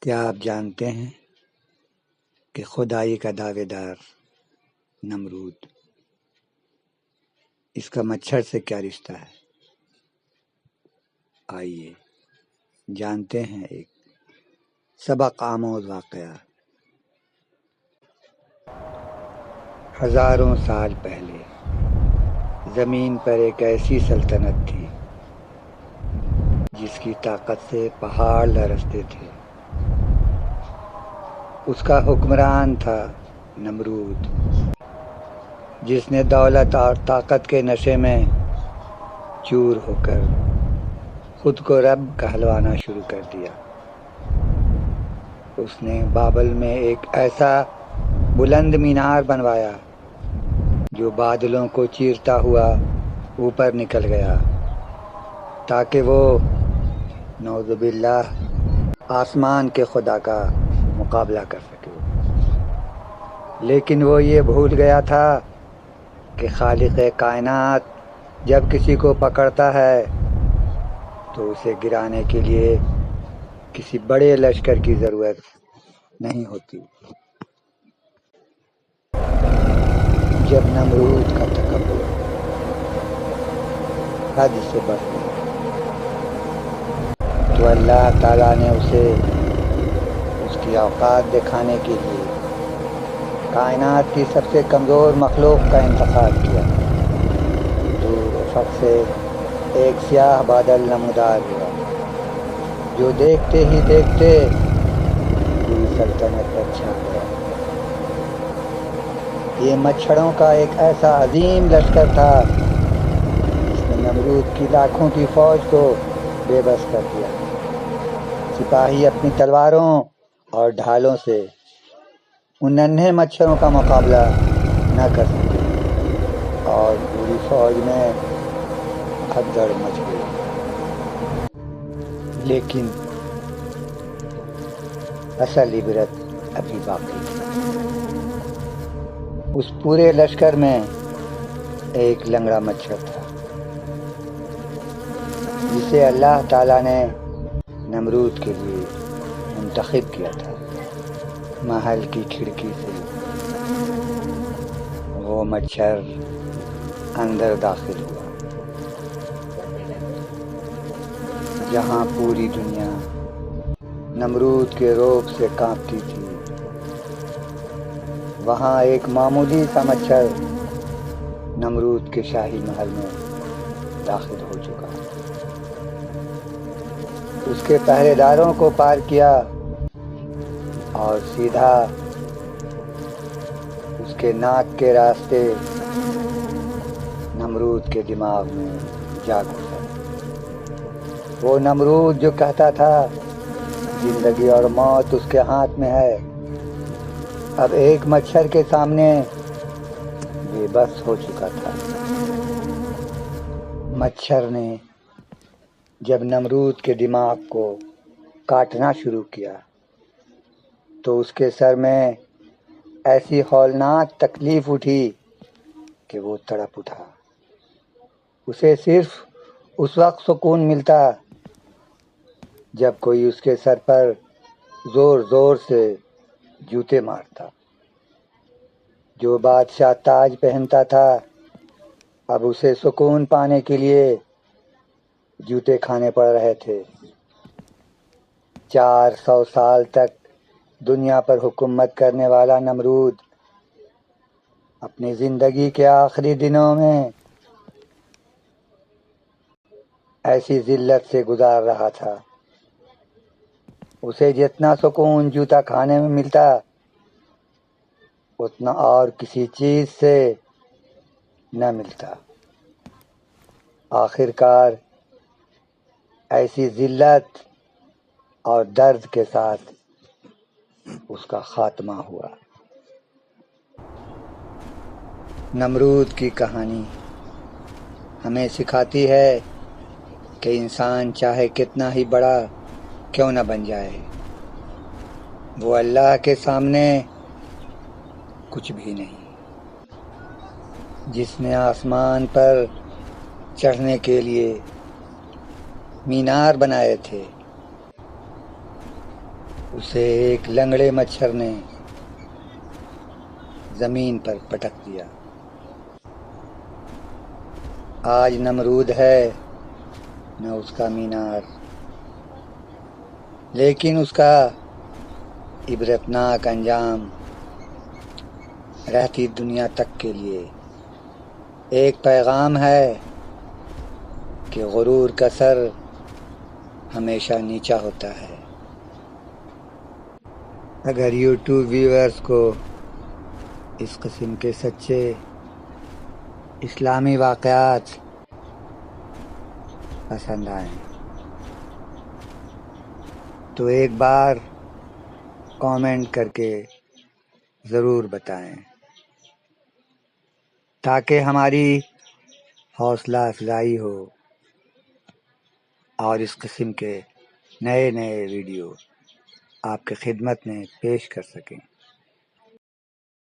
کیا آپ جانتے ہیں کہ خدائی کا دعوے دار نمرود، اس کا مچھر سے کیا رشتہ ہے؟ آئیے جانتے ہیں ایک سبق آموز واقعہ۔ ہزاروں سال پہلے زمین پر ایک ایسی سلطنت تھی جس کی طاقت سے پہاڑ لرزتے تھے۔ اس کا حکمران تھا نمرود، جس نے دولت اور طاقت کے نشے میں چور ہو کر خود کو رب کہلوانا شروع کر دیا۔ اس نے بابل میں ایک ایسا بلند مینار بنوایا جو بادلوں کو چیرتا ہوا اوپر نکل گیا، تاکہ وہ نعوذ باللہ آسمان کے خدا کا مقابلہ کر سکے۔ لیکن وہ یہ بھول گیا تھا کہ خالق کائنات جب کسی کو پکڑتا ہے تو اسے گرانے کے لیے کسی بڑے لشکر کی ضرورت نہیں ہوتی۔ جب نمرود کا تکبر حد سے بڑھ گیا تو اللہ تعالیٰ نے اسے اس کی اوقات دکھانے کے لیے کائنات کی سب سے کمزور مخلوق کا انتخاب کیا۔ دور افق سے ایک سیاہ بادل نمودار ہوا جو دیکھتے ہی دیکھتے پوری سلطنت پر چھا گیا۔ یہ مچھروں کا ایک ایسا عظیم لشکر تھا جس نے نمرود کی لاکھوں کی فوج کو بے بس کر دیا۔ سپاہی اپنی تلواروں اور ڈھالوں سے ان ننھے مچھروں کا مقابلہ نہ کر سکے اور پوری فوج میں بھگدڑ مچ گئی۔ لیکن اصل عبرت ابھی باقی تھی۔ اس پورے لشکر میں ایک لنگڑا مچھر تھا جسے اللہ تعالیٰ نے نمرود کے لیے منتخب کیا تھا۔ محل کی کھڑکی سے وہ مچھر اندر داخل ہوا، جہاں پوری دنیا نمرود کے رعب سے کانپتی تھی، وہاں ایک معمولی سا مچھر نمرود کے شاہی محل میں داخل ہو چکا۔ اس کے پہرے داروں کو پار کیا اور سیدھا اس کے ناک کے راستے نمرود کے دماغ میں جا گھسا۔ وہ نمرود جو کہتا تھا زندگی اور موت اس کے ہاتھ میں ہے، اب ایک مچھر کے سامنے بے بس ہو چکا تھا۔ مچھر نے جب نمرود کے دماغ کو کاٹنا شروع کیا تو اس کے سر میں ایسی ہولناک تکلیف اٹھی کہ وہ تڑپ اٹھا۔ اسے صرف اس وقت سکون ملتا جب کوئی اس کے سر پر زور زور سے جوتے مارتا۔ جو بادشاہ تاج پہنتا تھا اب اسے سکون پانے کے لیے جوتے کھانے پڑ رہے تھے۔ 400 سال تک دنیا پر حکومت کرنے والا نمرود اپنی زندگی کے آخری دنوں میں ایسی ذلت سے گزار رہا تھا۔ اسے جتنا سکون جوتا کھانے میں ملتا اتنا اور کسی چیز سے نہ ملتا۔ آخر کار ایسی ذلت اور درد کے ساتھ اس کا خاتمہ ہوا۔ نمرود کی کہانی ہمیں سکھاتی ہے کہ انسان چاہے کتنا ہی بڑا کیوں نہ بن جائے، وہ اللہ کے سامنے کچھ بھی نہیں۔ جس نے آسمان پر چڑھنے کے لیے مینار بنائے تھے اسے ایک لنگڑے مچھر نے زمین پر پٹک دیا۔ آج نمرود ہے نہ اس کا مینار، لیکن اس کا عبرتناک انجام رہتی دنیا تک کے لیے ایک پیغام ہے کہ غرور کا سر ہمیشہ نیچا ہوتا ہے۔ اگر یوٹیوب ویورز کو اس قسم کے سچے اسلامی واقعات پسند آئیں تو ایک بار کامنٹ کر کے ضرور بتائیں تاکہ ہماری حوصلہ افزائی ہو اور اس قسم کے نئے ویڈیو آپ کی خدمت میں پیش کر سکیں۔